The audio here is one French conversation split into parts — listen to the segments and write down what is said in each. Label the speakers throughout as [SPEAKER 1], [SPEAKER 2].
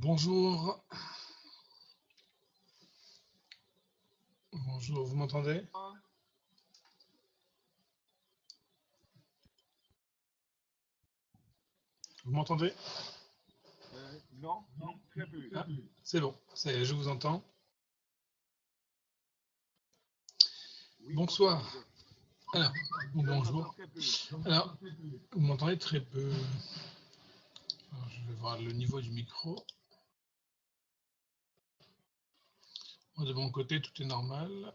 [SPEAKER 1] Bonjour. Bonjour, vous m'entendez? Vous m'entendez?
[SPEAKER 2] Non, très peu.
[SPEAKER 1] Ah, c'est bon, je vous entends.
[SPEAKER 2] Oui,
[SPEAKER 1] Bonsoir. Alors, bonjour.
[SPEAKER 2] très peu.
[SPEAKER 1] Alors, vous m'entendez très peu. Alors, je vais voir le niveau du micro. Moi, de mon côté, tout est normal.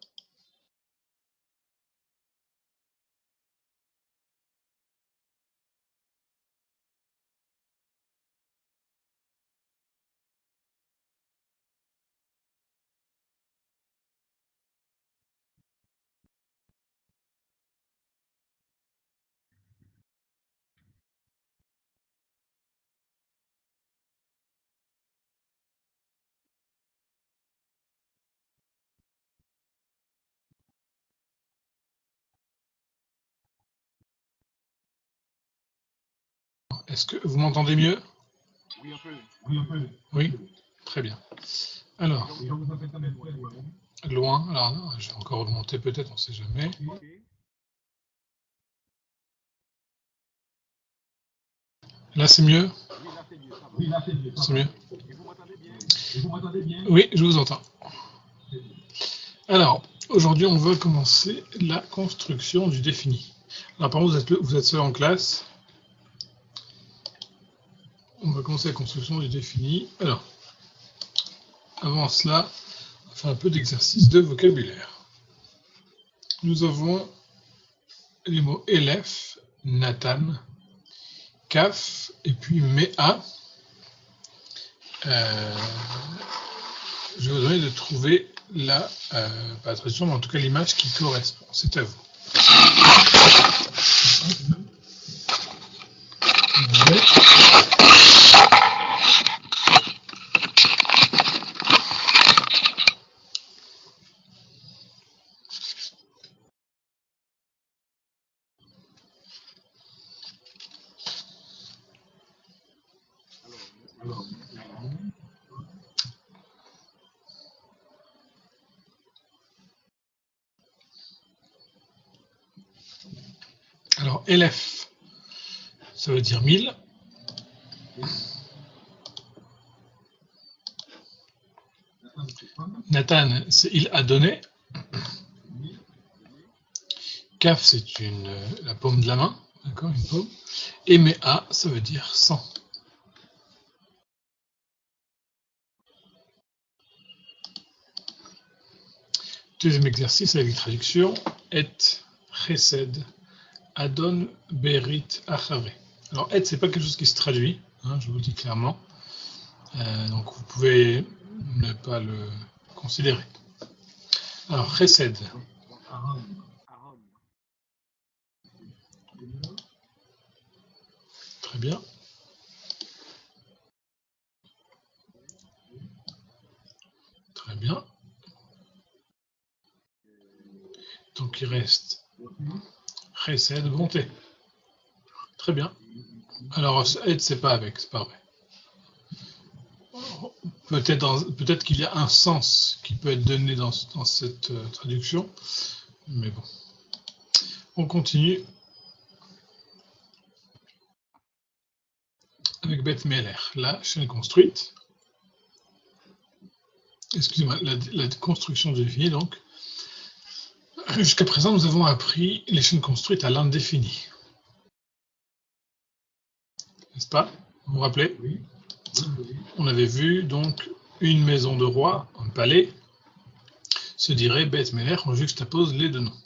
[SPEAKER 1] Est-ce que vous m'entendez mieux?
[SPEAKER 2] Oui, un peu.
[SPEAKER 1] Oui, très bien. Alors, loin. Alors, non, je vais encore remonter peut-être, on ne sait jamais.
[SPEAKER 2] Ok.
[SPEAKER 1] Là, c'est mieux?
[SPEAKER 2] Oui, là, c'est mieux, ça va.
[SPEAKER 1] C'est mieux?
[SPEAKER 2] Et vous m'entendez bien?
[SPEAKER 1] Oui, je vous entends. Alors, aujourd'hui, on va commencer la construction du défini. Alors, par contre, vous êtes seul en classe. On va commencer la construction du défini. Alors, avant cela, on va faire un peu d'exercice de vocabulaire. Nous avons les mots élève, Nathan, Kaf, et puis Mea. Je vais vous demander de trouver la traduction, mais en tout cas l'image qui correspond. C'est à vous. Alors, élève, ça veut dire 1000. Nathan, c'est il a donné. Kaf, c'est la paume de la main, d'accord, une paume. Et Mea, ça veut dire 100. Deuxième exercice avec traduction. Et chesed adon berit achave. Alors, et, c'est pas quelque chose qui se traduit, hein, je vous le dis clairement. Donc, vous pouvez ne pas le considérer. Alors, chesed.
[SPEAKER 2] Aaron.
[SPEAKER 1] Très bien. Très bien. Donc, il reste chesed, bonté. Très bien. Alors, aide, c'est pas avec, c'est pas vrai. Peut-être qu'il y a un sens qui peut être donné dans cette traduction, mais bon. On continue avec Beth Meller, la chaîne construite. Excusez-moi, la construction du défini, donc. Jusqu'à présent, nous avons appris les chaînes construites à l'indéfini. N'est-ce pas? Vous vous rappelez? Oui. On avait vu donc une maison de roi, un palais, se dirait Beth Meller, on juxtapose les deux noms.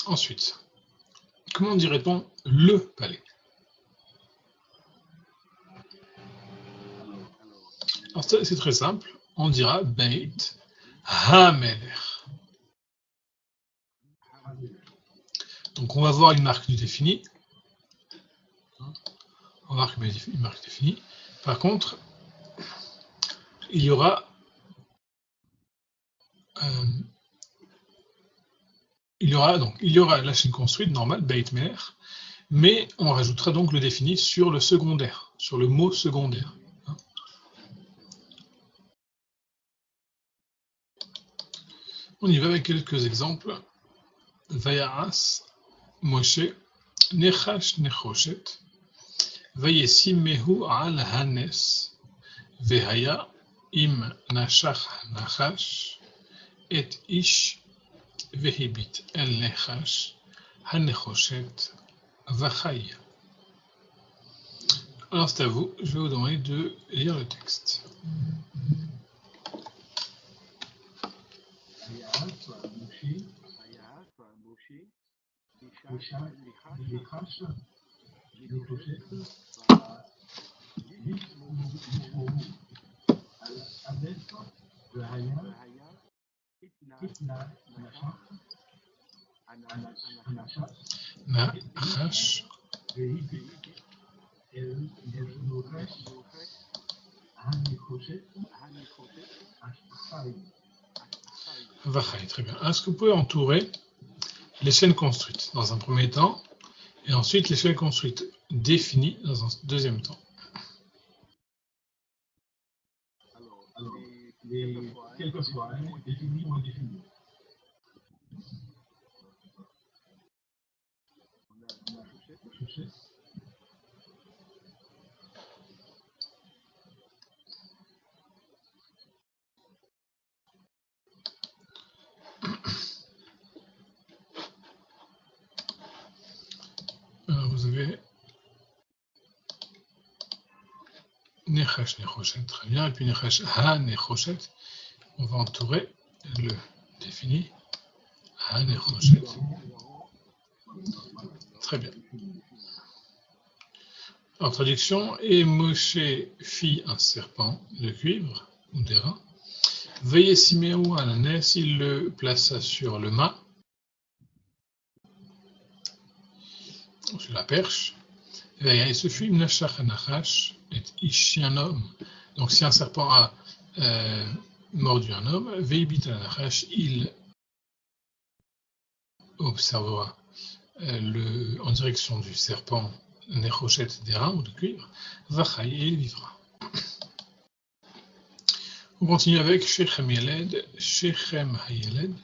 [SPEAKER 1] Ensuite, comment dirait-on le palais? Alors c'est très simple, on dira Beit HaMeler. Donc on va voir une marque du défini. On va voir une marque définie. Par contre, il y aura la chaîne construite normale, Beit Meler, mais on rajoutera donc le défini sur le secondaire, sur le mot secondaire. On y va avec quelques exemples. Vaya'as Moshe Nechash Nechoshet Vayesimehu al Hanes Vehaya im Nashach Nachash et Ish Vehibit el Nechash Hanechoshet Vachaya. Alors c'est à vous, je vais vous demander de lire le texte. Nachash Vachai, très bien. Est-ce que vous pouvez entourer les chaînes construites dans un premier temps et ensuite les chaînes construites définies dans un deuxième temps?
[SPEAKER 2] Alors, quel que soit, défini ou indéfini. On a touché.
[SPEAKER 1] Alors vous avez Nechash Nechoshet, très bien, et puis Nechash Ha Nechoshet, on va entourer le défini Ha Nechoshet. Très bien. En traduction, et Moshe fit un serpent de cuivre ou d'airain. Vayesimehu al Hanes, il le plaça sur le mât, sur la perche. Et ce fut Nashach Nachash et Ishi, un homme. Donc si un serpent a mordu un homme, Veibit al Nachash, il observera en direction du serpent Nechoshet d'airain ou de cuivre, Vachai, et il vivra. On continue avec Shechem Yeled, Shechem Hayeled,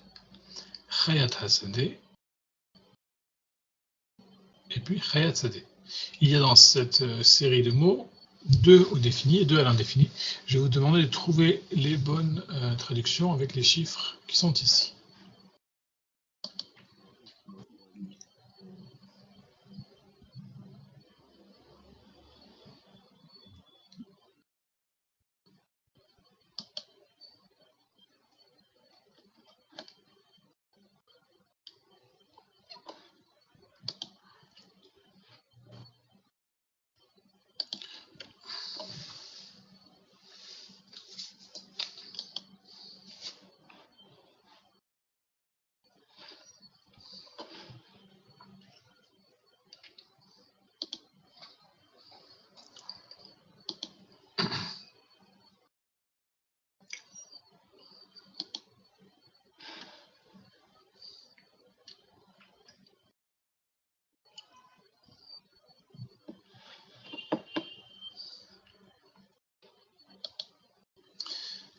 [SPEAKER 1] Chayat Hasadeh, et puis Chayat Sadeh. Il y a dans cette série de mots 2 au défini et 2 à l'indéfini. Je vais vous demander de trouver les bonnes traductions avec les chiffres qui sont ici.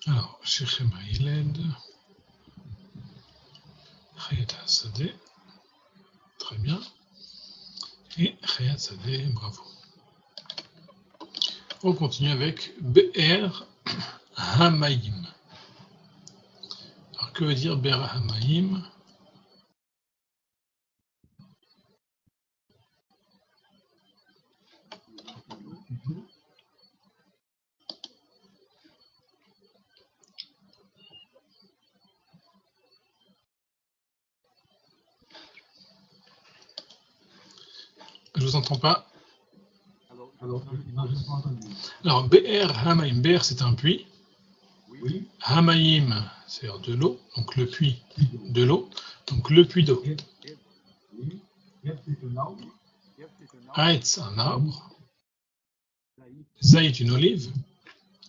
[SPEAKER 1] Alors, Shechem Hayeled, Chayat Hasadeh, très bien, et Chayat Sadeh, bravo. On continue avec Be'er Hamayim. Alors, que veut dire Be'er Hamayim? Je vous entends pas. Alors, Be'er Hamayim, Be'er c'est un puits.
[SPEAKER 2] Oui.
[SPEAKER 1] Hamayim, c'est-à-dire de l'eau, donc le puits de l'eau, donc le puits d'eau.
[SPEAKER 2] Oui.
[SPEAKER 1] Aetz, un arbre. Zaït, une olive.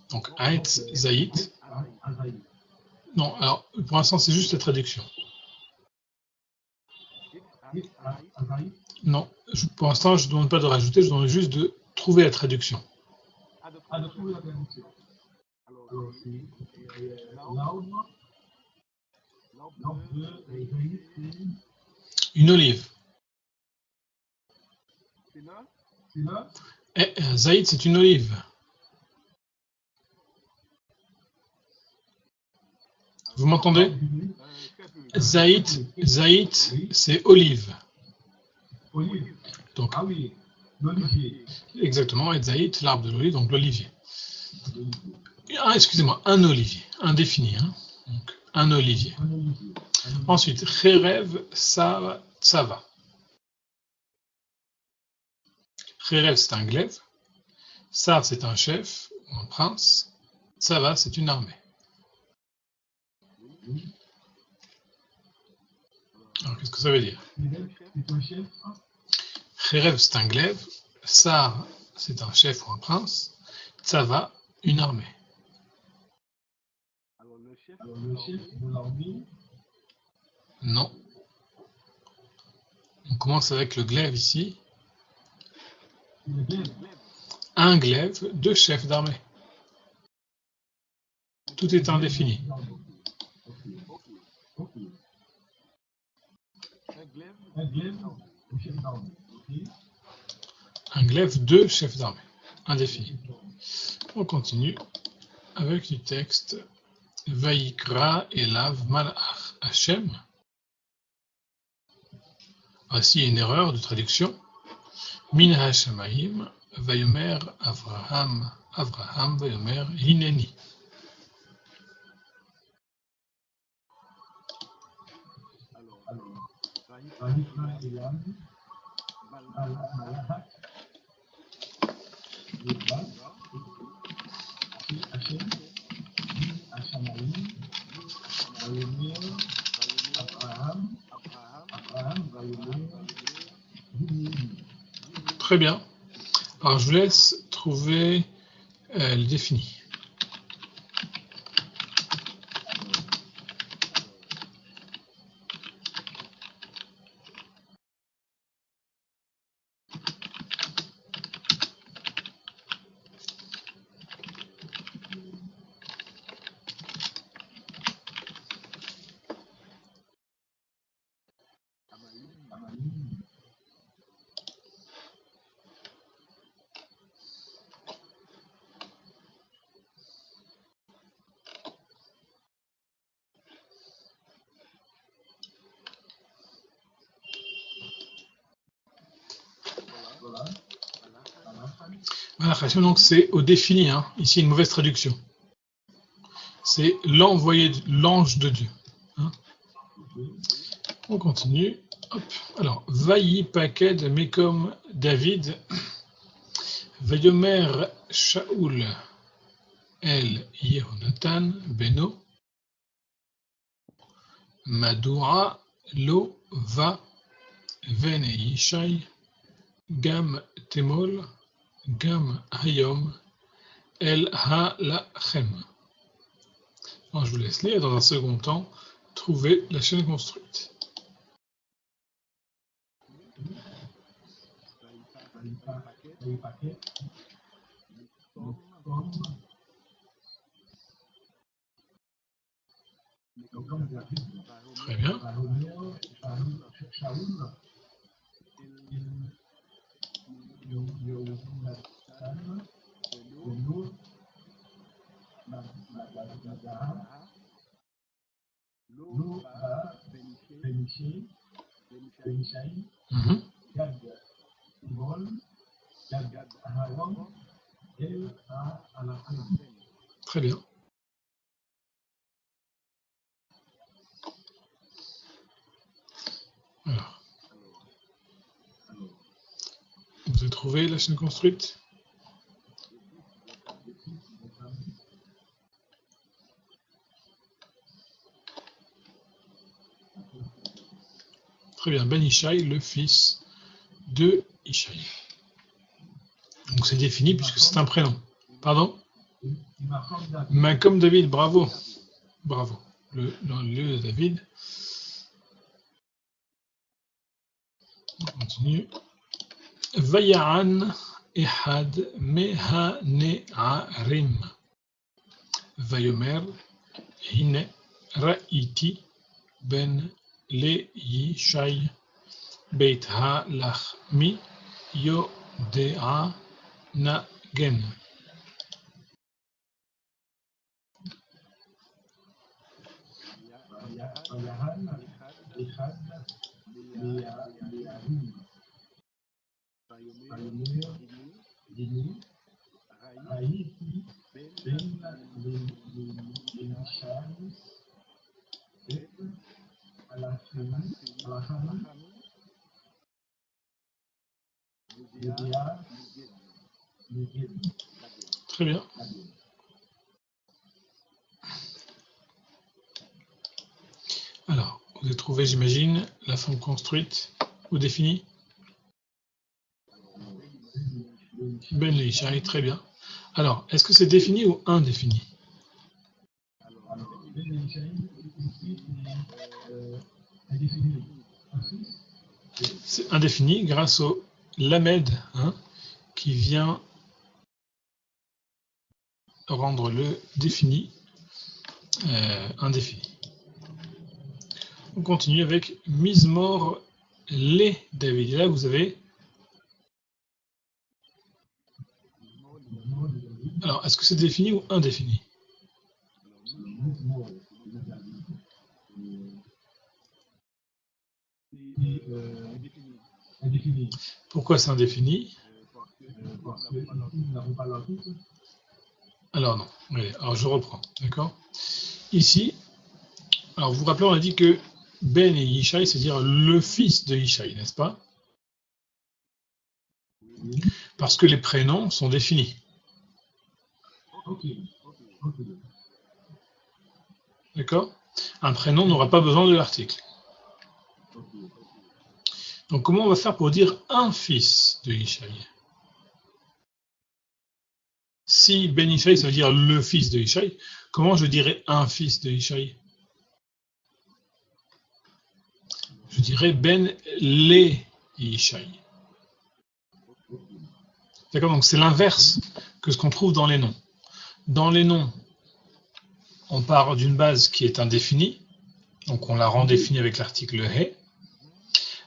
[SPEAKER 1] Donc Aetz, Zaït. Non, alors pour l'instant c'est juste la traduction. Non, pour l'instant, je ne demande pas de rajouter, je demande juste de trouver la traduction.
[SPEAKER 2] Ah, de trouver la traduction. Alors, c'est l'arbre de Zaïd, c'est
[SPEAKER 1] Une olive.
[SPEAKER 2] là.
[SPEAKER 1] Zaïd, c'est une olive. Vous m'entendez? Zaïd, c'est olive.
[SPEAKER 2] Olive.
[SPEAKER 1] Donc,
[SPEAKER 2] Ah oui, l'olivier.
[SPEAKER 1] exactement, et Zaïd, l'arbre de l'olive, donc l'olivier. Ah, excusez-moi, un olivier, indéfini. Hein. Donc, un olivier.
[SPEAKER 2] Un olivier.
[SPEAKER 1] Ensuite, Kherev, ça va. Kherev, c'est un glaive. Sar, c'est un chef, ou un prince. Tsava, c'est une armée.
[SPEAKER 2] Oui.
[SPEAKER 1] Alors, qu'est-ce que ça veut dire?
[SPEAKER 2] C'est un chef.
[SPEAKER 1] Kherev, c'est un glaive. Sar, c'est un chef ou un prince. Tsava, une armée.
[SPEAKER 2] Alors, le chef de l'armée.
[SPEAKER 1] Non. On commence avec le glaive ici.
[SPEAKER 2] Le glaive.
[SPEAKER 1] Un glaive, deux chefs d'armée. Tout est indéfini.
[SPEAKER 2] Ok. Un glaive, un chef d'armée. Ok.
[SPEAKER 1] Un glaive, deux chefs d'armée. Indéfini. On continue avec du texte. Vayikra elav malach Hashem. Voici une erreur de traduction. Min hashamayim vayomer Avraham vayomer hineni.
[SPEAKER 2] Alors, Vayikra elav malach Hashem, Hashamayim, Vayomer, Abraham, Vayomer, Hineni.
[SPEAKER 1] Très bien. Alors je vous laisse trouver le défini. Voilà, donc c'est au défini, hein. Ici une mauvaise traduction. C'est l'envoyé, l'ange de Dieu. Hein. On continue. Hop. Alors, Vayi Paked Mekom David, Vayomer Shaoul El Yehonatan Beno, Madoua Lo Va Vene Yishai, Gam Temol, Gam Hayom El Ha-Lachem. Alors, je vous laisse lire. Dans un second temps, trouver la chaîne construite. Très bien. Mhm. Très bien. Alors, vous avez trouvé la chaîne construite? Très bien. Ben Ishaï, le fils de Ishaï. Donc c'est défini puisque c'est un prénom. Pardon? Comme David, bravo. Bravo. Dans le lieu de David. On continue. Vaya'an ehad mehane'arim. Vayomer hine ra'iti ben le yishai beit ha-lachmi yode'a nagen. Très bien. Alors, vous avez trouvé, j'imagine, la forme construite ou définie? Ben Leishai, très bien. Alors, est-ce que c'est défini ou indéfini? C'est indéfini grâce au lamed, hein, qui vient rendre le défini indéfini. On continue avec Mizmor le David. Et là, vous avez. Alors, est-ce que c'est défini ou indéfini? Pourquoi c'est indéfini? Alors non, allez, alors je reprends, d'accord? Ici, alors vous vous rappelez, on a dit que Ben et Yishai, c'est-à-dire le fils de Yishai, n'est-ce pas? Parce que les prénoms sont définis. D'accord? Un prénom n'aura pas besoin de l'article. Donc comment on va faire pour dire un fils de Yishai? Si Ben Yishai, ça veut dire le fils de Yishai, comment je dirais un fils de Yishai? Je dirais Ben le Yishai. D'accord? Donc c'est l'inverse que ce qu'on trouve dans les noms. Dans les noms, on part d'une base qui est indéfinie, donc on la rend définie avec l'article he.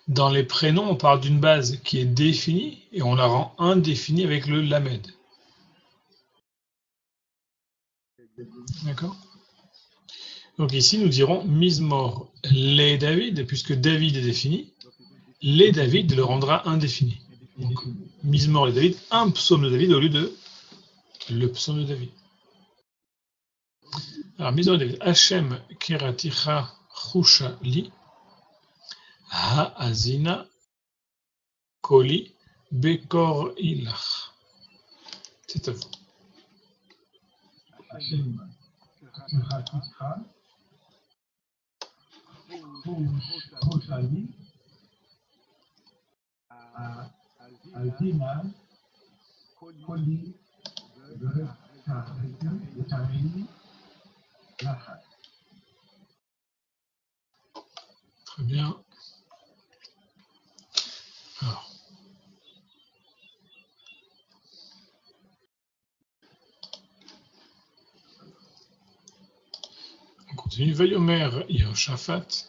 [SPEAKER 1] Dans les prénoms, on part d'une base qui est définie et on la rend indéfinie avec le lamed. D'accord? Donc ici, nous dirons Mizmor les David, puisque David est défini, les David le rendra indéfini. Donc, Mizmor les David, un psaume de David au lieu de le psaume de David. Alors, Mizmor les David, Hachem keraticha chusha li, ha'azina koli bekor ilach. C'est à vous. Très bien. Alors. On continue. Vayomer Yehoshaphat,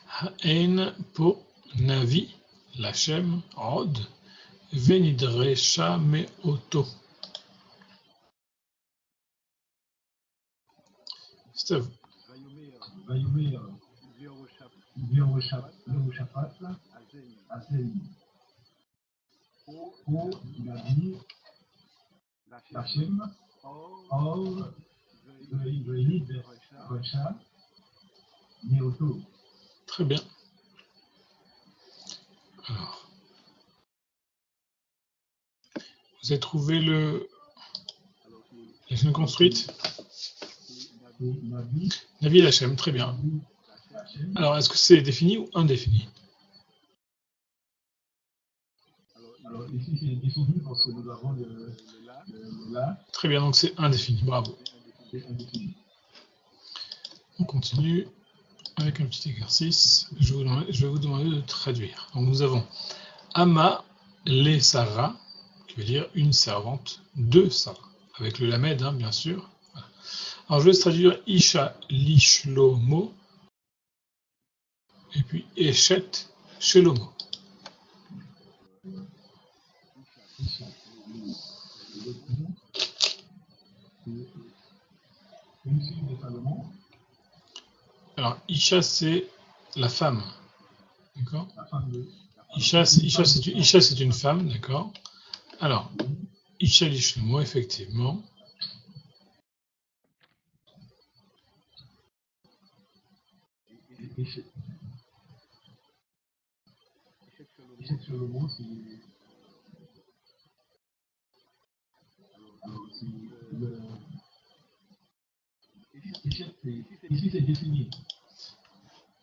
[SPEAKER 1] Ha'en po navi Lachem od venidresha meoto. C'est à vous.
[SPEAKER 2] Vayomer Yehoshaphat, Hazen, po navi Lachem od venidresha meoto.
[SPEAKER 1] Très bien. Alors, vous avez trouvé la chaîne construite? Navi Lachem, très bien. Alors, est-ce que c'est défini ou indéfini?
[SPEAKER 2] Alors ici, c'est défini parce que nous avons le là.
[SPEAKER 1] Très bien, donc c'est indéfini, bravo. On continue. avec un petit exercice. Je vais vous demander de traduire. Donc nous avons Ama le Sarah, qui veut dire une servante de Sarah, avec le lamed, hein, bien sûr. Voilà. Alors je vais traduire Isha Lishlomo, et puis Eshet Shelomo. Alors, Isha, c'est la femme. D'accord. Isha, c'est une femme, d'accord. Alors, Isha Lishlomo, effectivement.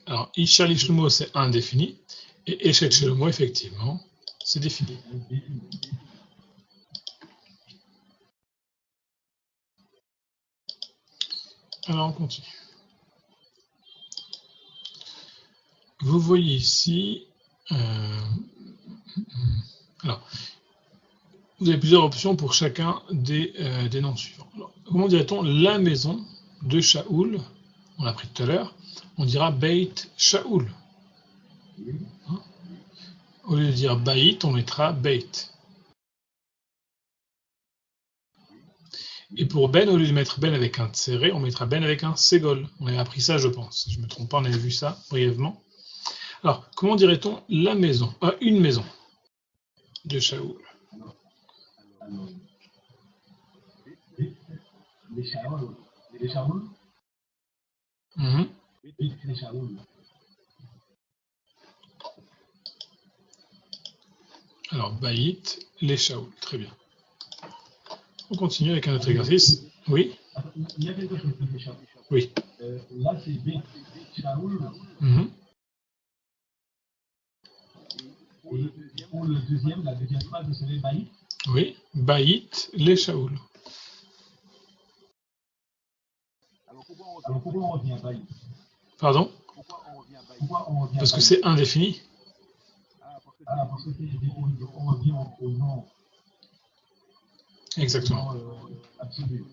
[SPEAKER 1] Alors, Isha Lishlomo, c'est indéfini. Et Eshet Shelomo, effectivement, c'est défini. Alors, on continue. Vous voyez ici... alors, vous avez plusieurs options pour chacun des noms suivants. Alors, comment dirait-on la maison de Shaoul? On l'a pris tout à l'heure. On dira Beit Shaoul. Hein? Au lieu de dire Baït, on mettra Beit. Et pour Ben, au lieu de mettre Ben avec un tséré, on mettra Ben avec un ségol. On avait appris ça, je pense. Si je ne me trompe pas, on avait vu ça brièvement. Alors, comment dirait-on la maison? Une maison de Shaoul. Mhm. Alors, Baït, les Shaoul. Très bien. On continue avec un autre exercice. Oui.
[SPEAKER 2] Il y a quelque chose qui m'échappe.
[SPEAKER 1] Oui.
[SPEAKER 2] Là, c'est B. Shaoul.
[SPEAKER 1] Mhm.
[SPEAKER 2] Et pour la deuxième phrase, c'est Baït.
[SPEAKER 1] Oui. Baït, les Shaoul.
[SPEAKER 2] Alors pourquoi on revient à Baït?
[SPEAKER 1] Pardon?
[SPEAKER 2] Pourquoi on revient à
[SPEAKER 1] Parce que
[SPEAKER 2] Baït?
[SPEAKER 1] c'est indéfini.
[SPEAKER 2] Ah, parce que c'est défini, donc on revient au nom.
[SPEAKER 1] Exactement.
[SPEAKER 2] Absolu.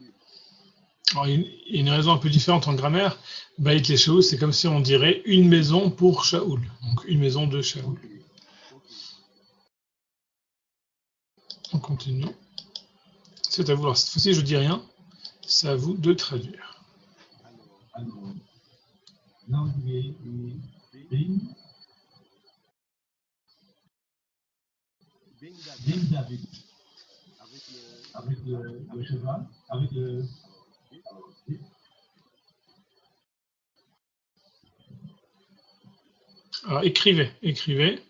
[SPEAKER 1] Alors, il y a une raison un peu différente en grammaire. Baït les Shaoul, c'est comme si on dirait une maison pour Shaoul. Donc une maison de Shaoul. On continue. C'est à vous. Alors, cette fois-ci, je ne dis rien. C'est à vous de traduire.
[SPEAKER 2] Alors, là, on dirait Ben David. Avec le cheval, avec le...
[SPEAKER 1] Alors, écrivez. Écrivez.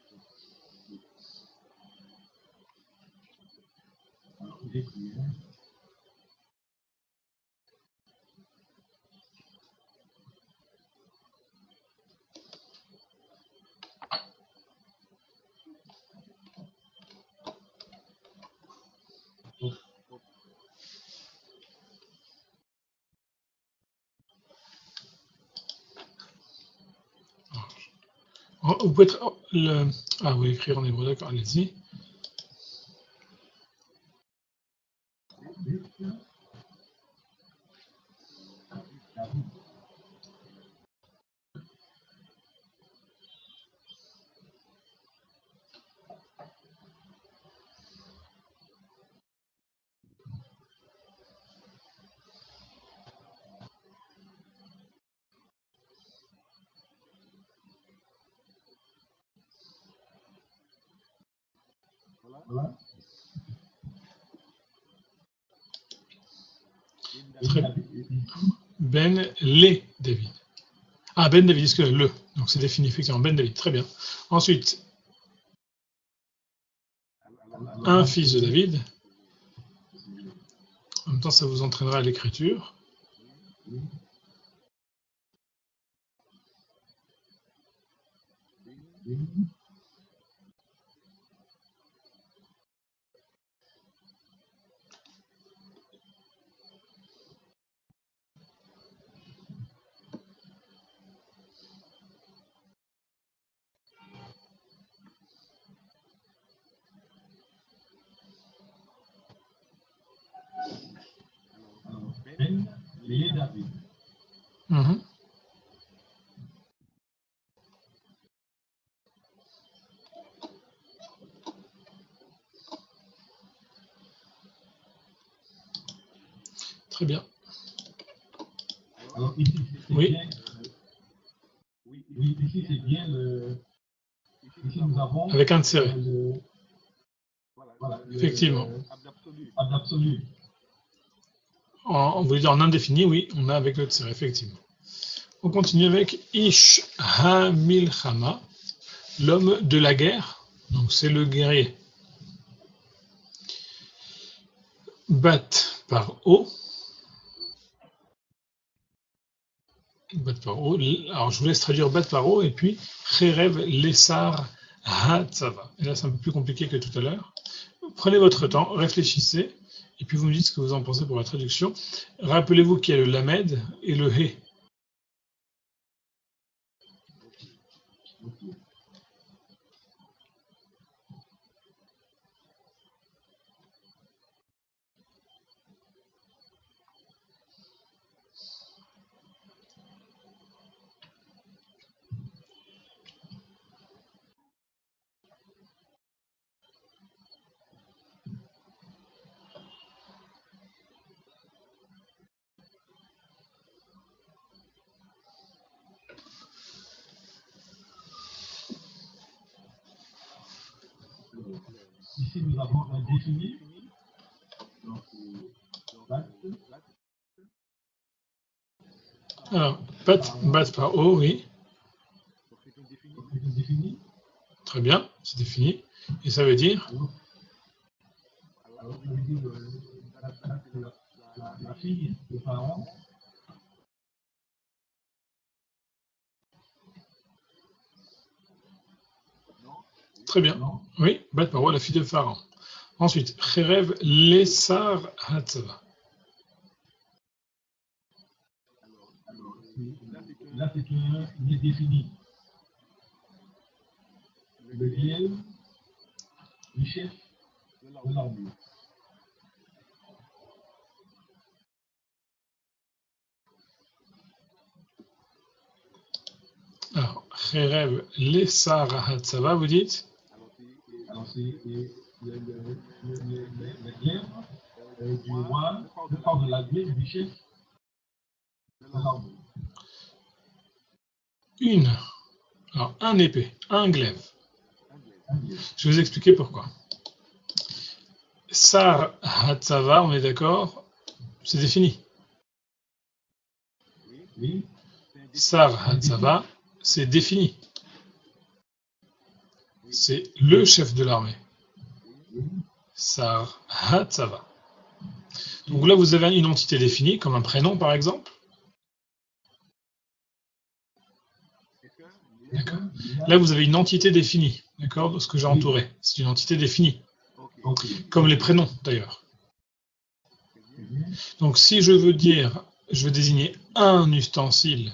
[SPEAKER 1] Vous pouvez être, ah, vous écrire en hébreu, d'accord, allez-y.
[SPEAKER 2] Voilà.
[SPEAKER 1] Très bien. Ben les David. Ah, Ben David, est-ce que le? Donc c'est défini effectivement. Ben David, très bien. Ensuite, un fils de David. En même temps, ça vous entraînera à l'écriture.
[SPEAKER 2] les David.
[SPEAKER 1] Mhm. Très bien.
[SPEAKER 2] Alors ici, c'est
[SPEAKER 1] Oui.
[SPEAKER 2] bien. Oui, ici, c'est bien ici, nous avons.
[SPEAKER 1] Avec un serré.
[SPEAKER 2] Voilà,
[SPEAKER 1] Effectivement.
[SPEAKER 2] Abd absolu.
[SPEAKER 1] On voulait dire en indéfini, oui, on a avec le serré, effectivement. On continue avec Ish Ha-Milchama, l'homme de la guerre. Donc c'est le guerrier. Bat par O. Bat par O. Alors je vous laisse traduire bat par O et puis Cherev Lesar Ha-Tzava. Et là c'est un peu plus compliqué que tout à l'heure. Prenez votre temps, réfléchissez et puis vous me dites ce que vous en pensez pour la traduction. Rappelez-vous qu'il y a le Lamed et le He.
[SPEAKER 2] Ici, nous avons un défini. Donc,
[SPEAKER 1] Alors, bat par O, oui.
[SPEAKER 2] c'est défini.
[SPEAKER 1] Très bien, c'est défini. Et ça veut dire
[SPEAKER 2] Alors, ça veut dire la fille de Pharaon.
[SPEAKER 1] très bien.
[SPEAKER 2] Non?
[SPEAKER 1] Oui, bat par O, la fille de Pharaon. Ensuite, Cherev Lesar Hatzava.
[SPEAKER 2] Alors, là, c'est un défini. Le lieu, le chef de l'armée.
[SPEAKER 1] Alors, Cherev Lesar Hatzava, vous dites
[SPEAKER 2] Alors, c'est la guerre du roi, le corps de la guerre du chef de l'armée.
[SPEAKER 1] une. Alors, un épée, un glaive. Je vais vous expliquer pourquoi. Sar Hatzava, on est d'accord, c'est défini.
[SPEAKER 2] Oui.
[SPEAKER 1] Sar Hatzava, c'est défini. C'est le chef de l'armée. Sar Hatzava. Donc là, vous avez une entité définie, comme un prénom par exemple. D'accord. Là, vous avez une entité définie, d'accord, de ce que j'ai entouré. C'est une entité définie, comme les prénoms d'ailleurs. Donc si je veux dire, je veux désigner un ustensile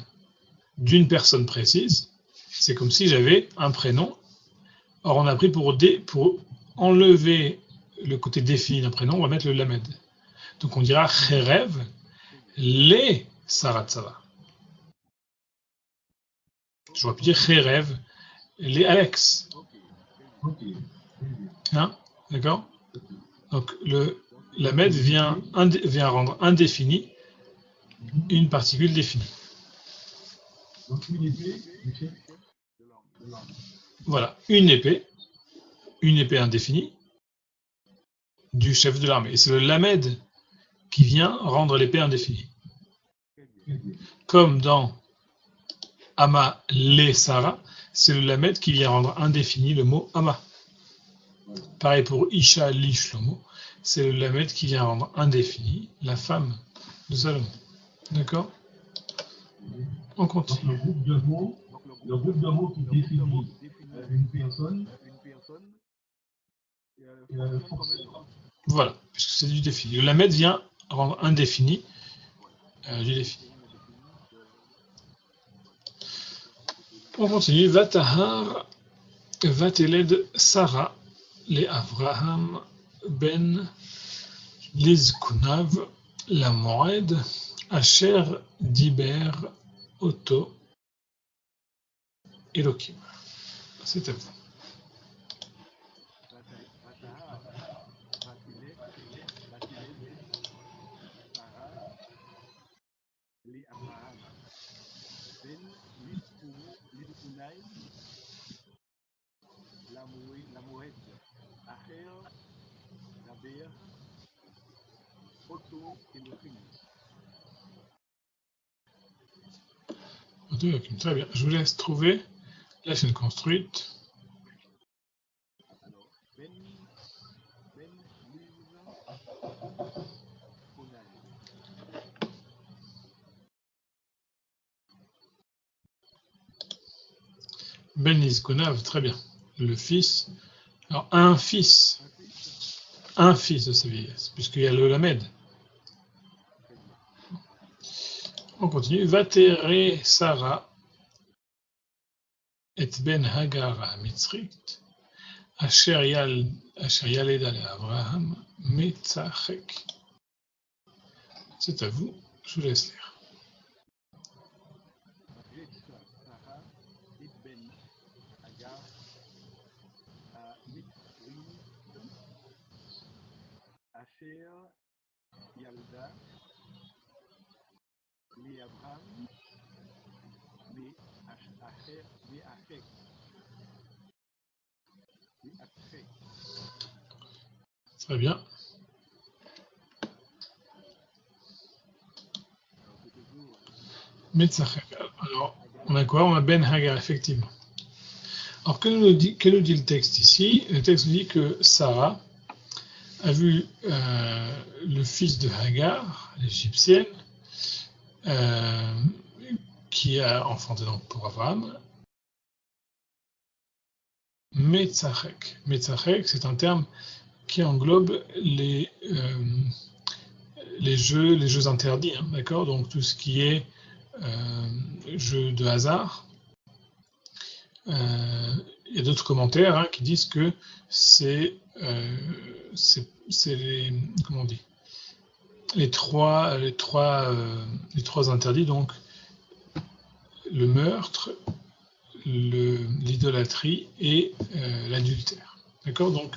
[SPEAKER 1] d'une personne précise, c'est comme si j'avais un prénom. Or, on a pris pour enlever le côté défini d'un prénom, on va mettre le lamed. Donc on dira Cherev les Saratsava. J'aurais pu dire Cherev les Alex. Hein? D'accord? Donc le lamed vient rendre indéfini une particule définie.
[SPEAKER 2] Donc une épée,
[SPEAKER 1] Voilà, une épée indéfinie du chef de l'armée. Et c'est le lamed qui vient rendre l'épée indéfinie. Comme dans Ama le Sara, c'est le lamed qui vient rendre indéfini le mot Ama. Pareil pour Isha li Shlomo, c'est le lamed qui vient rendre indéfini la femme de Salomon. D'accord? On continue.
[SPEAKER 2] le groupe de mots qui définit une personne, forcément.
[SPEAKER 1] Voilà, puisque c'est du défini. Le lamed vient rendre indéfini du défini. On continue. Vatahar Vateled Sarah le Avraham ben Lizkunav la Moed Asher Diber Oto Elohim. C'est à vous. Très bien. Je vous laisse trouver la chaîne construite. Ben Nizkonav, très bien. Le fils. Alors, un fils de sa vieillesse, puisqu'il y a le Lamed. On continue. Vatere Sarah et Ben Hagar Mitzrit, Asher Yaleda le Abraham, Metzachek. C'est à vous, je vous laisse lire. Très bien. Metzachek. Alors, on a quoi? On a Ben Hagar, effectivement. Alors, que nous dit le texte ici? Le texte nous dit que Sarah a vu le fils de Hagar, l'égyptienne, qui a enfanté donc pour Abraham, Metzachek. Metzachek, c'est un terme qui englobe les jeux interdits, hein, d'accord? Donc tout ce qui est jeu de hasard. Il y a d'autres commentaires qui disent que c'est comment on dit, les trois interdits, donc le meurtre, l'idolâtrie et l'adultère. D'accord? Donc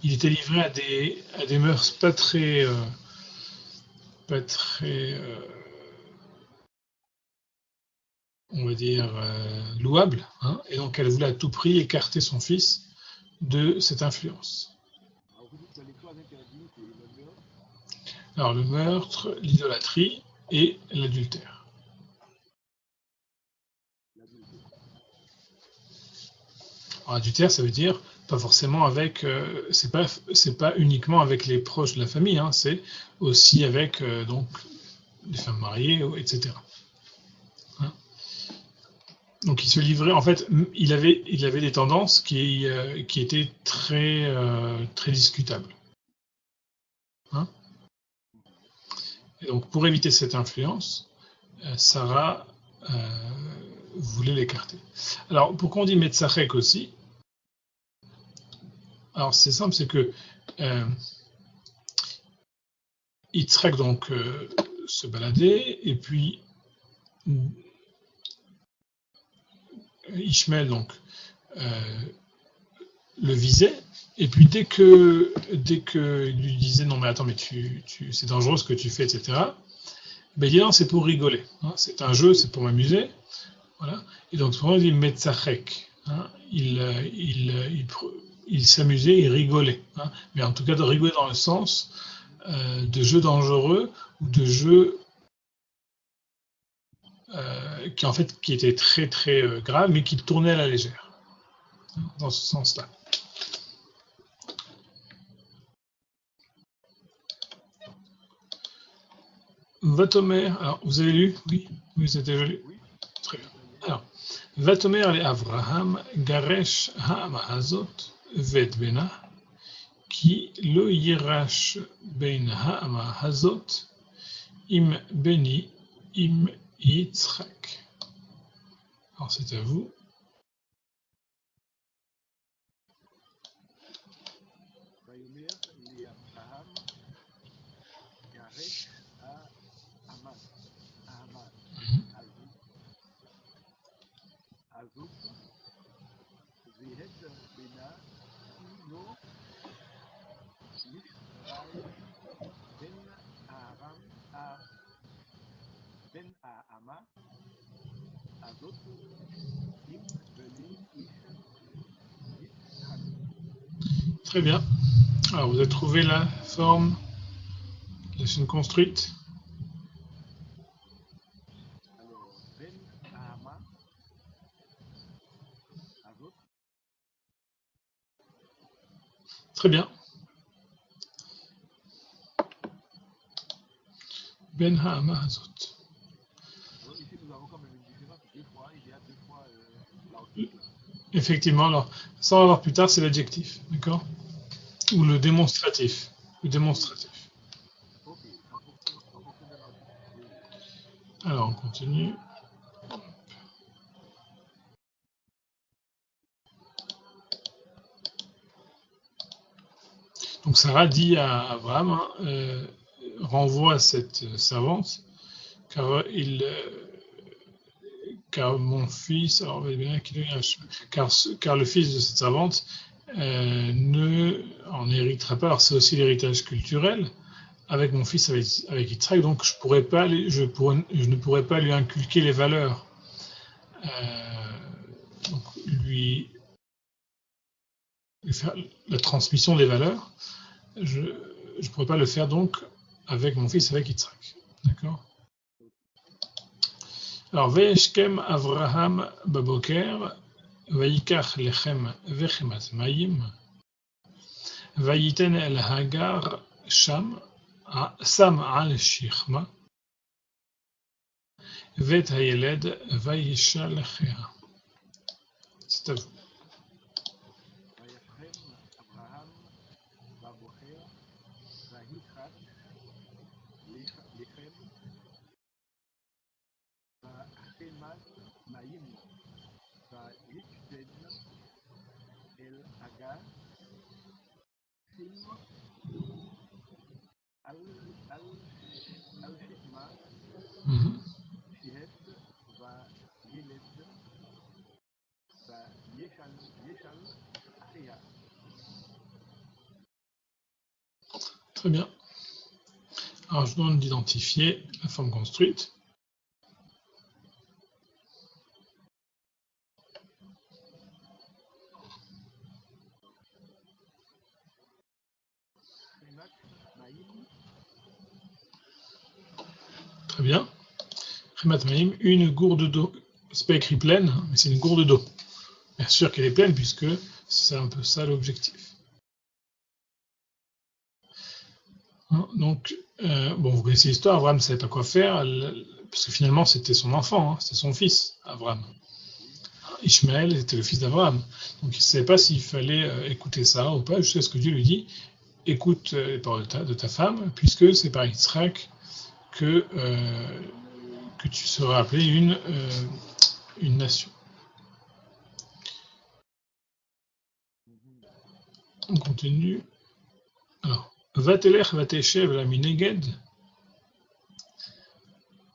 [SPEAKER 1] il était livré à des mœurs pas très on va dire louables, hein, et donc elle voulait à tout prix écarter son fils de cette influence. Alors le meurtre, l'idolâtrie et l'adultère. Alors adultère, ça veut dire pas forcément avec, c'est pas uniquement avec les proches de la famille, hein, c'est aussi avec donc les femmes mariées, etc. Hein. Donc il se livrait, en fait, il avait des tendances qui étaient très discutables. Hein. Et donc pour éviter cette influence, Sarah voulait l'écarter. Alors pourquoi on dit Metzachek aussi? Alors c'est simple, c'est que Yitzhak donc se baladait, et puis Ishmael donc le visait, et puis dès que il lui disait non mais attends, mais c'est dangereux ce que tu fais, etc. Ben il dit non, c'est pour rigoler, hein, c'est un jeu, c'est pour m'amuser, voilà. Et donc souvent on dit Metzachek, hein, il s'amusait, il rigolait, hein, mais en tout cas de rigoler dans le sens de jeu dangereux ou de jeu qui était très grave, mais qui tournait à la légère, hein, dans ce sens-là. Vatomer, alors vous avez lu? Oui, c'était joli. Très bien. Alors, Vatomer le Avraham Garesh Ha'amahazot Vet Bena Ki lo yirash ben Ha'amahazot Im Beni Im Yitzhak. Alors c'est à vous. Très bien. Alors, vous avez trouvé la forme de la chaîne construite. Très bien. Ben Ha'ama Hazot.
[SPEAKER 2] Ici, nous avons quand même une différence. Deux fois, il y a deux fois l'article.
[SPEAKER 1] Effectivement, alors, ça on va voir plus tard, c'est l'adjectif, d'accord? Ou le démonstratif. Le démonstratif.
[SPEAKER 2] Ok, en fonction de l'article.
[SPEAKER 1] Alors, on continue. Donc Sarah dit à Abraham, renvoie cette servante, car car mon fils, alors bien car le fils de cette servante ne en héritera pas. Alors c'est aussi l'héritage culturel avec mon fils avec Yitzhak, donc je ne pourrais pas lui inculquer les valeurs, donc lui faire la transmission des valeurs. Je ne pourrais pas le faire donc avec mon fils, avec Yitzhak. D'accord? Alors, Ve'eshkem Avraham Baboker, Vayikach Lechem Vechemat Mayim, Vayiten El Hagar Sham, Sam Al Shichma, Vet Hayeled Vayishal Chea. C'est à vous. Très bien. Alors, je demande d'identifier la forme construite. Très bien. Chemat Maïm, une gourde d'eau. C'est pas écrit pleine, mais c'est une gourde d'eau. Bien sûr qu'elle est pleine, puisque c'est un peu ça l'objectif. Donc, bon, vous connaissez l'histoire, Abraham ne savait pas quoi faire, parce que finalement c'était son enfant, c'était son fils, Abraham. Ishmaël était le fils d'Abraham. Donc il ne savait pas s'il fallait écouter ça ou pas, jusqu'à ce que Dieu lui dit, écoute les paroles de ta femme, puisque c'est par Yitzhak que tu seras appelé une nation. On continue. Alors, Vatelech Vateshev la mineged.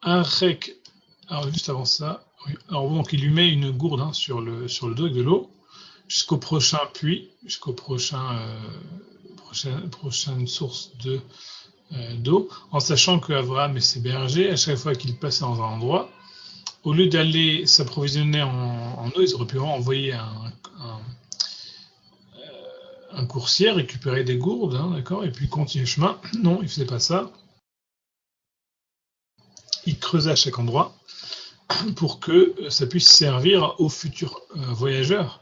[SPEAKER 1] Arrek. Alors, juste avant ça, oui. Alors, donc, il lui met une gourde sur le dos avec de l'eau, jusqu'au prochain puits, jusqu'au prochaine source d'eau, en sachant qu'Abraham et ses bergers, à chaque fois qu'ils passaient dans un endroit, au lieu d'aller s'approvisionner en eau, ils auraient pu envoyer un coursier récupérer des gourdes, d'accord, et puis continuer le chemin. Non, il ne faisait pas ça. Il creusait à chaque endroit pour que ça puisse servir aux futurs voyageurs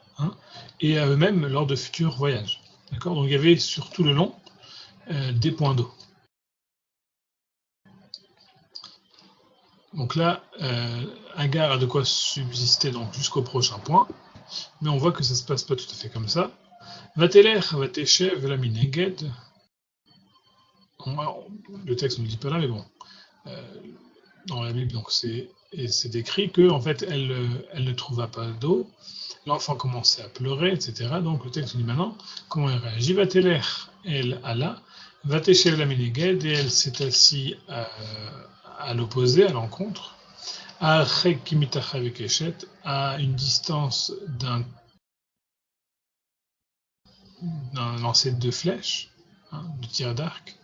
[SPEAKER 1] et à eux-mêmes lors de futurs voyages. D'accord. Donc il y avait sur tout le long des points d'eau. Donc là, Agar a de quoi subsister donc jusqu'au prochain point, mais on voit que ça ne se passe pas tout à fait comme ça. Vatelech, Vateshev, la mineged. Le texte ne le dit pas là, mais bon. Dans la Bible, donc c'est décrit que en fait elle ne trouva pas d'eau. L'enfant commençait à pleurer, etc. Donc le texte dit maintenant comment elle réagit. Vatelech, elle alla, Vateshev la mineged, et elle s'est assise à l'opposé, à l'encontre, à une distance d'un lancer de flèches, de tir d'arc,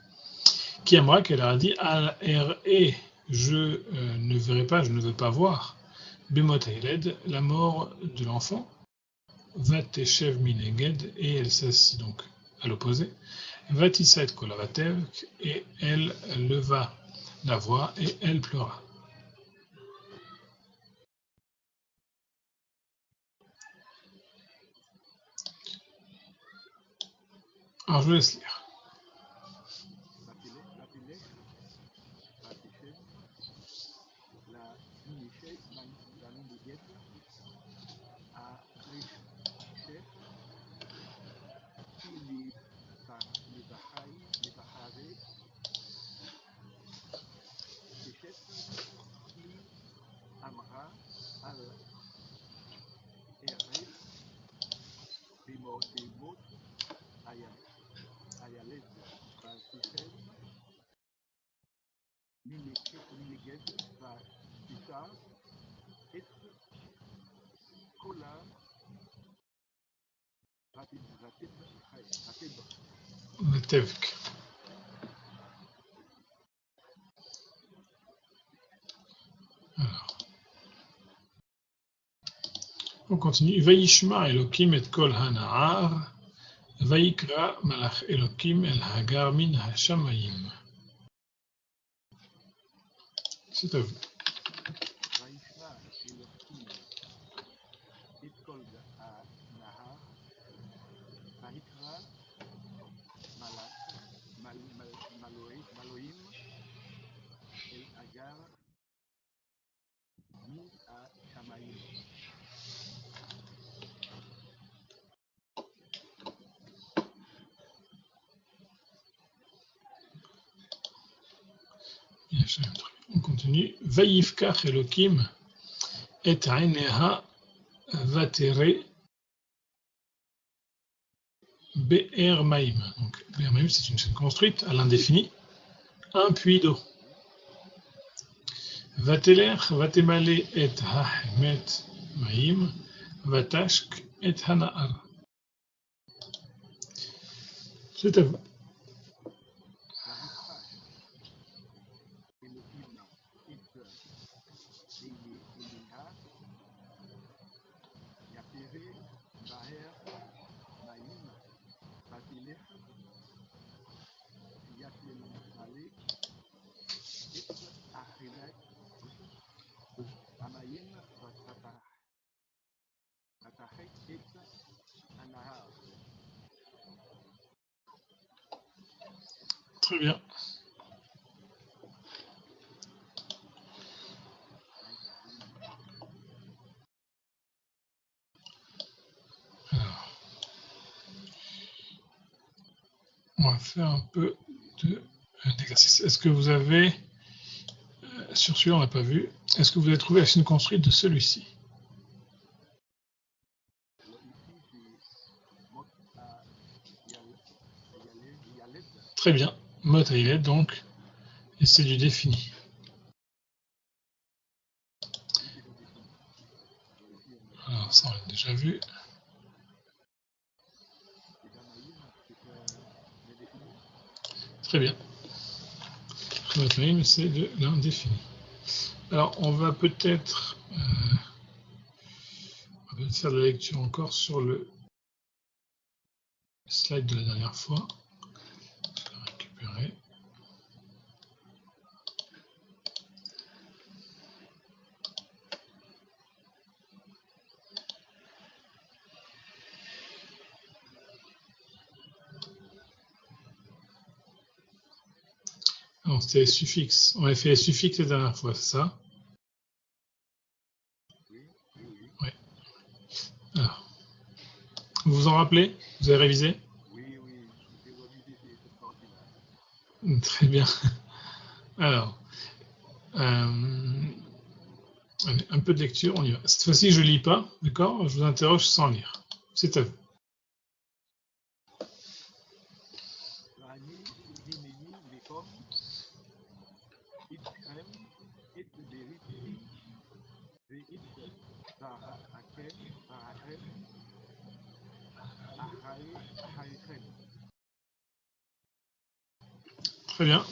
[SPEAKER 1] qui aimera qu'elle a dit al-r-e je ne verrai pas, je ne veux pas voir Bemot Hayled, la mort de l'enfant, Vateshev Mineged, et elle s'assit donc à l'opposé, Vatisat Kolavatev, et elle leva la voix et elle pleura. Alors je vous laisse lire. Vatevk. Alors, on continue. Vayishma Elokim et kol hana'ar, vayikra malach Elokim el hagar min hashamayim. C'est à vous. On continue. Vayifkach Elokim et aineha vatere Be'er Maim. Donc, Be'er Maim, c'est une chaîne construite à l'indéfini. Un puits d'eau. Vatelech, vatemale et ha'hemet Maim, vatashk et hana'ar. C'est à vous. Très bien. Alors, on va faire un peu d'exercice. Est-ce que vous avez, sur celui-là on n'a pas vu, est-ce que vous avez trouvé la chaîne construite de celui-ci? Très bien. Mot Hayled donc, et c'est du défini. Alors ça on l'a déjà vu. Très bien. Mot Hayled, c'est de l'indéfini. Alors on va peut-être faire de la lecture encore sur le slide de la dernière fois. Je vais récupérer. Non, c'était les suffixes. On avait fait les suffixes la dernière fois, c'est ça? Oui. Alors, vous vous en rappelez? Vous avez révisé? Très bien. Alors, allez, un peu de lecture, on y va. Cette fois-ci, je ne lis pas, d'accord? Je vous interroge sans lire. C'est à vous. Très bien.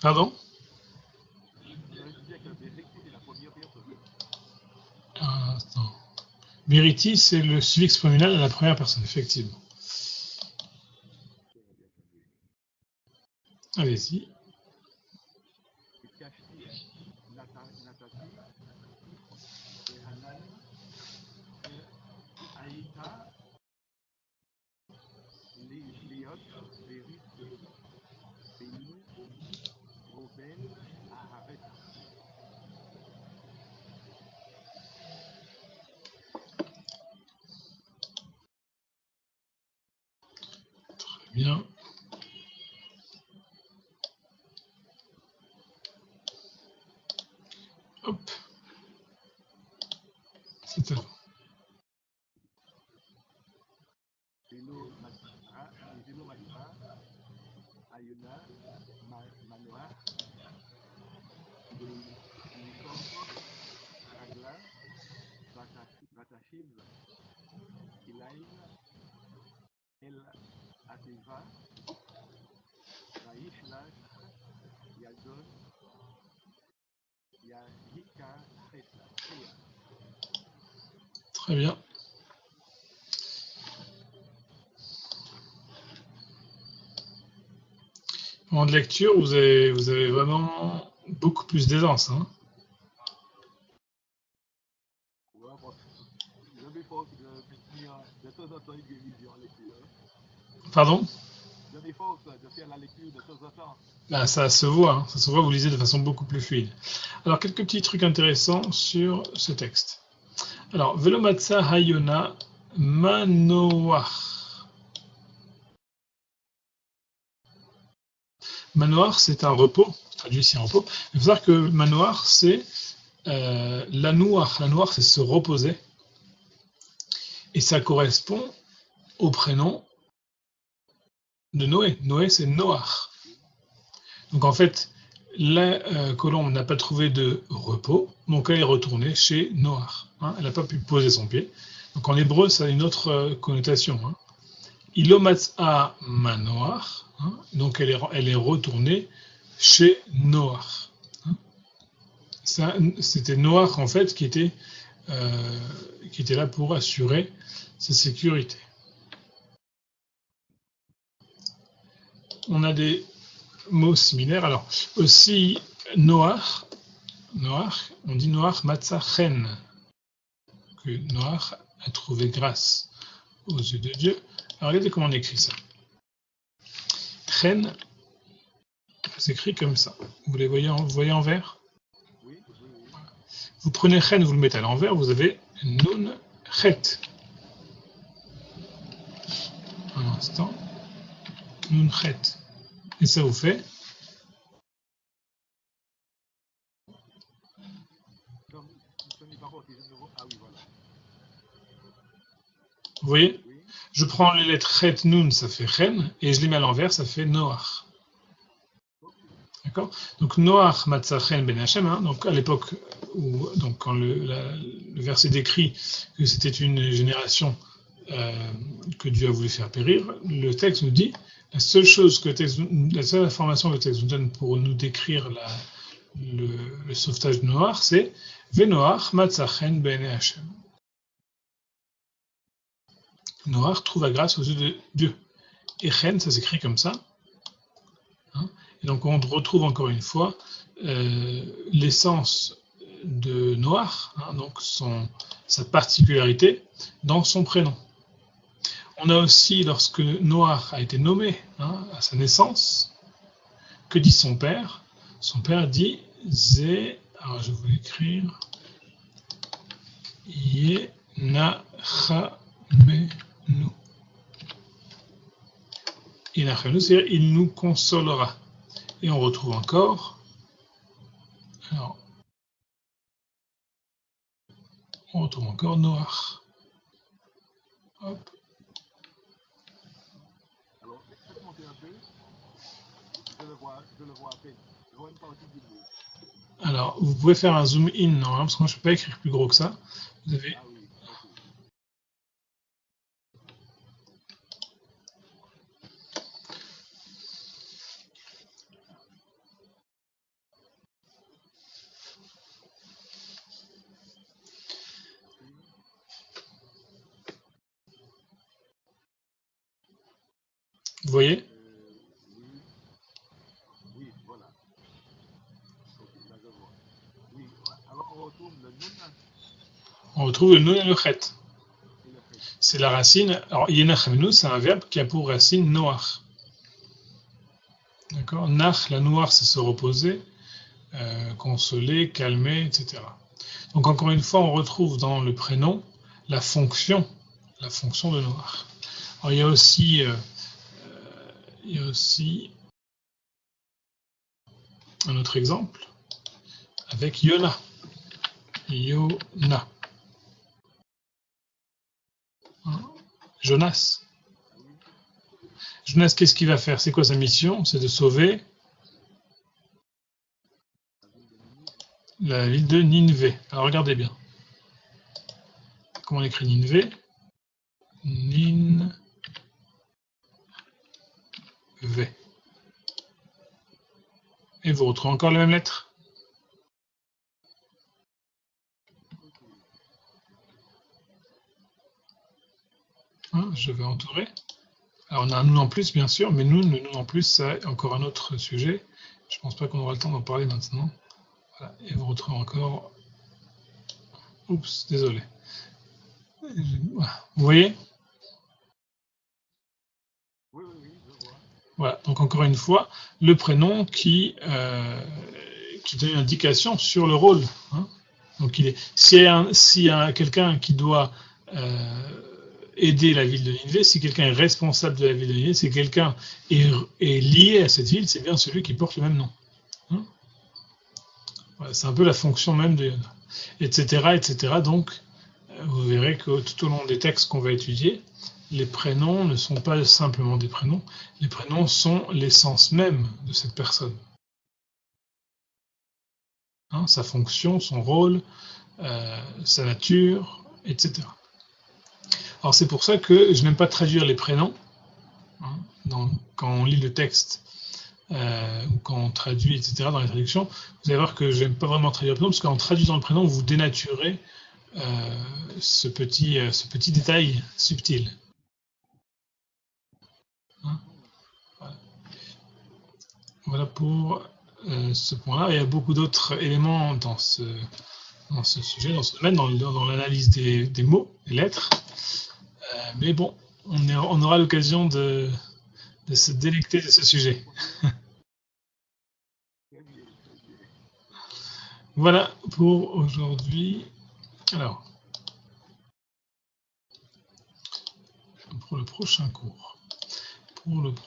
[SPEAKER 1] Pardon?
[SPEAKER 2] Je disais que Bériti, c'est la première personne.
[SPEAKER 1] Un instant. Verity, c'est le suffixe pronominal à la première personne, effectivement. Allez-y.
[SPEAKER 2] Kashti, Natati, Hanan, Aïta, Liot, Bérit, Béni, Robel, Aharet.
[SPEAKER 1] Très bien. Hop. C'est à vous.
[SPEAKER 2] Vélo Matra, Ayuna, Manoah, Likom, Ragla, Batashib, Kilaim, El Ativa, Vaishlach, Yadon, Yahika, Chea.
[SPEAKER 1] Très bien. Au moment de lecture, vous avez vraiment beaucoup plus d'aisance. Hein.
[SPEAKER 2] Ouais, bon, je m'efforce de tenir de temps en temps une révision en lecture.
[SPEAKER 1] Pardon?
[SPEAKER 2] Je m'efforce de faire la lecture de temps en temps.
[SPEAKER 1] Bah, ça se voit, hein. Ça se voit, vous lisez de façon beaucoup plus fluide. Alors, quelques petits trucs intéressants sur ce texte. Alors, Velomatsa Hayona Manoach. Manoach, c'est un repos, traduit ici en repos. Il faut savoir que Manoach, c'est la noire. La noire, c'est se reposer. Et ça correspond au prénom de Noé. Noé, c'est Noach. Donc en fait, la colombe n'a pas trouvé de repos, donc elle est retournée chez Noach. Hein, elle n'a pas pu poser son pied. Donc en hébreu, ça a une autre connotation. Hein. Ilomatza Manoach, hein, donc elle est retournée chez Noach. Hein. C'était Noach en fait qui était là pour assurer sa sécurité. On a des mots similaires. Alors aussi Noach, on dit Noach Matzachen, que Noach a trouvé grâce aux yeux de Dieu. Alors regardez comment on écrit ça. Chen s'écrit comme ça. Vous les voyez en vert?
[SPEAKER 2] Oui.
[SPEAKER 1] Vous prenez Chen, vous le mettez à l'envers, vous avez Nun Chet. Un instant. Nun Chet. Et ça vous fait
[SPEAKER 2] Ah oui, voilà.
[SPEAKER 1] Vous voyez?
[SPEAKER 2] Oui.
[SPEAKER 1] Je prends les lettres Chet, Nun, ça fait Chen, et je les mets à l'envers, ça fait Noach.
[SPEAKER 2] Okay.
[SPEAKER 1] D'accord? Donc Noach Matzachen Ben Hashem, hein, donc à l'époque où, donc quand le verset décrit que c'était une génération que Dieu a voulu faire périr, le texte nous dit la seule information que le texte nous donne pour nous décrire le sauvetage de Noach, c'est Venoach Matzachen Ben Hashem. Noach trouva grâce aux yeux de Dieu. Et Chen, ça s'écrit comme ça. Hein, et donc on retrouve encore une fois l'essence de Noach, hein, donc sa particularité dans son prénom. On a aussi, lorsque Noach a été nommé hein, à sa naissance, que dit son père? Son père dit Zé, alors je vais l'écrire, Yenachamenu. Yenachamenu, c'est-à-dire il nous consolera. Et on retrouve encore, alors, on retrouve encore Noach. Hop.
[SPEAKER 2] Alors, faites monter un peu. Je le vois à peine. Je vois une partie du mot.
[SPEAKER 1] Alors, vous pouvez faire un zoom in normalement, parce que moi je ne peux pas écrire plus gros que ça. Vous avez
[SPEAKER 2] Ah oui, ok.
[SPEAKER 1] Vous voyez?
[SPEAKER 2] Oui, voilà. Ok, là je vois. Oui, alors on retrouve le nun
[SPEAKER 1] On retrouve le nun et le chet.
[SPEAKER 2] et le fait.
[SPEAKER 1] C'est la racine. Alors, yenachemenu, c'est un verbe qui a pour racine noach. D'accord? Nach, la noire, c'est se reposer, consoler, calmer, etc. Donc, encore une fois, on retrouve dans le prénom la fonction de noir. Alors, il y a aussi un autre exemple avec Yona. Yona. Jonas. Jonas, qu'est-ce qu'il va faire? C'est quoi sa mission? C'est de sauver la ville de Nineveh. Alors regardez bien. Comment on écrit Nineveh? Nineveh. Et vous retrouvez encore les mêmes lettres. Hein, je vais entourer. Alors on a un nous en plus, bien sûr, mais le nous en plus, c'est encore un autre sujet. Je ne pense pas qu'on aura le temps d'en parler maintenant. Voilà. Et vous retrouvez encore... Oups, désolé. Vous voyez?
[SPEAKER 2] Oui, je vois.
[SPEAKER 1] Voilà, donc encore une fois, le prénom qui donne une indication sur le rôle. Hein. Donc s'il y a quelqu'un qui doit aider la ville de Nineveh, si quelqu'un est responsable de la ville de Nineveh, si quelqu'un est lié à cette ville, c'est bien celui qui porte le même nom. Hein. Voilà, c'est un peu la fonction même de Yona, etc., etc. Donc, vous verrez que tout au long des textes qu'on va étudier, les prénoms ne sont pas simplement des prénoms, les prénoms sont l'essence même de cette personne. Hein, sa fonction, son rôle, sa nature, etc. Alors c'est pour ça que je n'aime pas traduire les prénoms. Hein, quand on lit le texte, ou quand on traduit, etc., dans les traductions, vous allez voir que je n'aime pas vraiment traduire le prénom, parce qu'en traduisant le prénom, vous dénaturez ce petit détail subtil. Hein, voilà pour ce point-là. Il y a beaucoup d'autres éléments dans ce sujet, dans ce domaine, dans l'analyse des mots, des lettres. Mais bon, on aura l'occasion de se délecter de ce sujet. Voilà pour aujourd'hui. Alors, pour le prochain cours. Hop,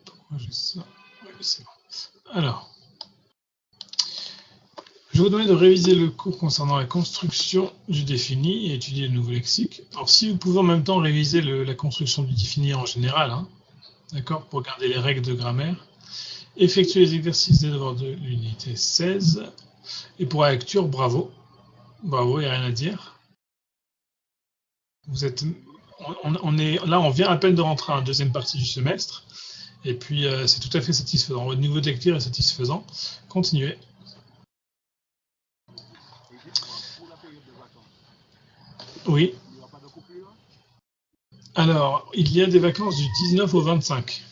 [SPEAKER 1] pourquoi j'ai ça? Oui, c'est bon. Alors, je vous demande de réviser le cours concernant la construction du défini et étudier le nouveau lexique. Alors, si vous pouvez en même temps réviser la construction du défini en général, hein, d'accord, pour garder les règles de grammaire, effectuer les exercices des devoirs de l'unité 16. Et pour la lecture, bravo. Bravo, il n'y a rien à dire. On vient à peine de rentrer à la deuxième partie du semestre. Et puis, c'est tout à fait satisfaisant. Votre niveau de lecture est satisfaisant. Continuez.
[SPEAKER 2] Pour la période de vacances,
[SPEAKER 1] Oui.
[SPEAKER 2] il n'y aura pas de coupure?
[SPEAKER 1] Alors, il y a des vacances du 19 au 25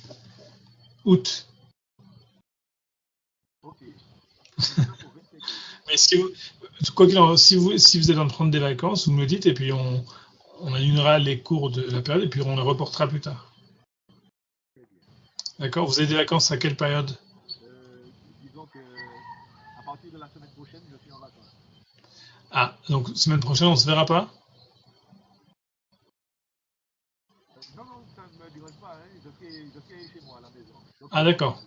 [SPEAKER 1] août.
[SPEAKER 2] Ok.
[SPEAKER 1] Mais si vous êtes en train de prendre des vacances, vous me le dites et puis on annulera les cours de la période et puis on les reportera plus tard. D'accord? Vous avez des vacances à quelle période?
[SPEAKER 2] Disons que à partir de la semaine prochaine, je suis en vacances.
[SPEAKER 1] Ah, donc semaine prochaine, on se verra pas?
[SPEAKER 2] Non, ça ne me dérange pas, hein. Je serai chez moi à la maison. Donc,
[SPEAKER 1] Ah, d'accord.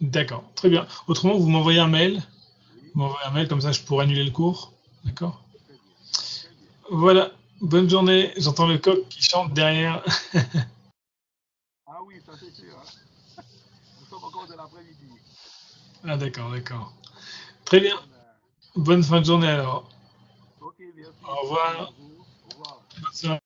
[SPEAKER 1] D'accord, très bien. Autrement, vous m'envoyez un mail.
[SPEAKER 2] oui.
[SPEAKER 1] Vous m'envoyez un mail, comme ça je pourrai annuler le cours. D'accord?
[SPEAKER 2] Très bien. Très bien.
[SPEAKER 1] Voilà, bonne journée. J'entends le coq qui chante derrière.
[SPEAKER 2] Ah oui, ça c'est sûr. Hein. Nous sommes encore de l'après-midi.
[SPEAKER 1] Ah, d'accord, d'accord. Très bien. Bonne fin de journée alors.
[SPEAKER 2] Ok, merci.
[SPEAKER 1] Au revoir.
[SPEAKER 2] Au revoir.
[SPEAKER 1] Bonne soirée.